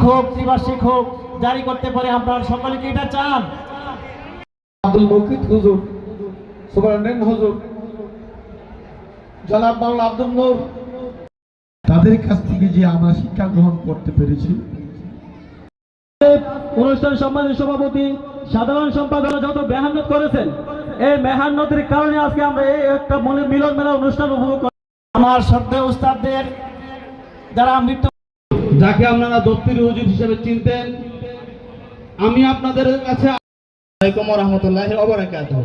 হোক ত্রিবার্ষিক হোক জারি করতে পারে, আপনারা সকলে কি এটা চান? আব্দুল মুকিত হুজুর, সুবহানাল্লাহ হুজুর, জনাব মাওলানা আব্দুল নূর, তাদের কাছ থেকে যে আমরা শিক্ষা গ্রহণ করতে পেরেছি। অনুষ্ঠান সম্মানিত সভাপতি, সাধারণ সম্পাদক যত মেহনত করেছেন, এই মেহনতের কারণে আজকে আমরা এই একটা মিলন মেলা অনুষ্ঠান উপভোগ করি। আমার শ্রদ্ধেয় উস্তাদদের যারা মৃত্যু, যাকে আপনারা দপ্তরি হুজুর হিসেবে চিনতেন, আমি আপনাদের কাছে আসসালামু আলাইকুম ওয়া রাহমাতুল্লাহি ওয়া বারাকাতুহু।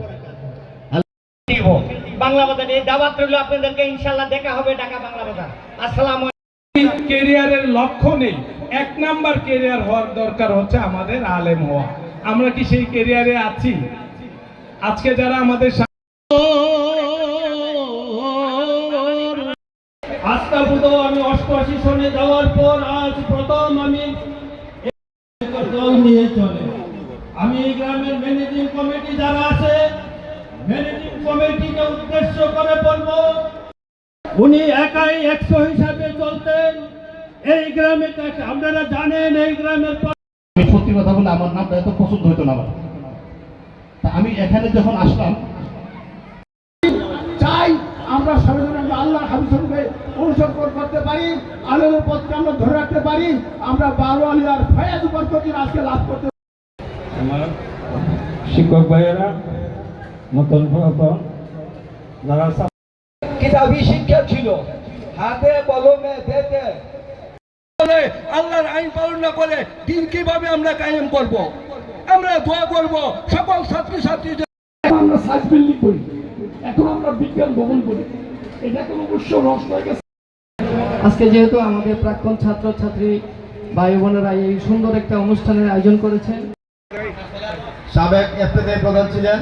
বাংলা বাজার এই দাওয়াত রইল, আপনাদেরকে ইনশাআল্লাহ দেখা হবে ঢাকা বাংলা বাজার। আসসালামু আলাইকুম। ক্যারিয়ারের লক্ষ্য নেই, এক নাম্বার ক্যারিয়ার হওয়ার দরকার হচ্ছে আমাদের আলেম হওয়া। আমরা কি সেই ক্যারিয়ারে আছি? আজকে যারা আমাদের আস্তাপুত আমি 88 সনে যাওয়ার পর আজ প্রথম আমি দল নিয়ে চলে। আমি এই গ্রামের ম্যানেজিং কমিটি যারা আছে, ম্যানেজিং কমিটিকে উদ্দেশ্য করে বলবো, উনি একাই 100 হিসাবে চলতেন এই গ্রামে। আপনারা জানেন এই গ্রামের, আমি সত্যি কথা বলে আমার নামটা এত পছন্দ হতো না। তা আমি এখানে যখন আসলাম, চাই আমরা সবাই যেন আল্লাহর হাবিবকে অনুসরণ করতে পারি, আল্লাহর পথকে আমরা ধরে রাখতে পারি, আমরা বারো আলিয়ার ফায়াজ বরকত আজকে লাভ করতে। আমার শিক্ষক ভাইয়েরা, নতুন যারা কিতাবী শিক্ষা ছিল, হাতে কলমে দেখে আল্লাহর আইন পালন না করে দিন কিভাবে আমরা কায়েম করব? আমরা দোয়া করব সকল ছাত্রছাত্রী। আমরা সায়েন্স বিল্ডিং করি, এখন আমরা বিজ্ঞান ভবন করি, এটা কোন অবশ্য রস হয়ে গেছে। আজকে যেহেতু আমাদের প্রাক্তন ছাত্রছাত্রী ভাই বোনেরা এই সুন্দর একটা অনুষ্ঠানের আয়োজন করেছেন, সাবেক ইফতেদায়ী প্রধান ছিলেন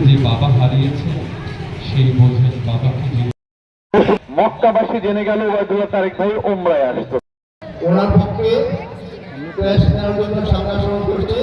যে বাবা হারিয়েছে সেই বোঝেন বাবাকে। মক্কাবাসী জেনে গেল ওবায়দুল্লাহ তারেক ভাই উমরায় আসতো। ওনার পক্ষে জন্য সামনে আসন করছে।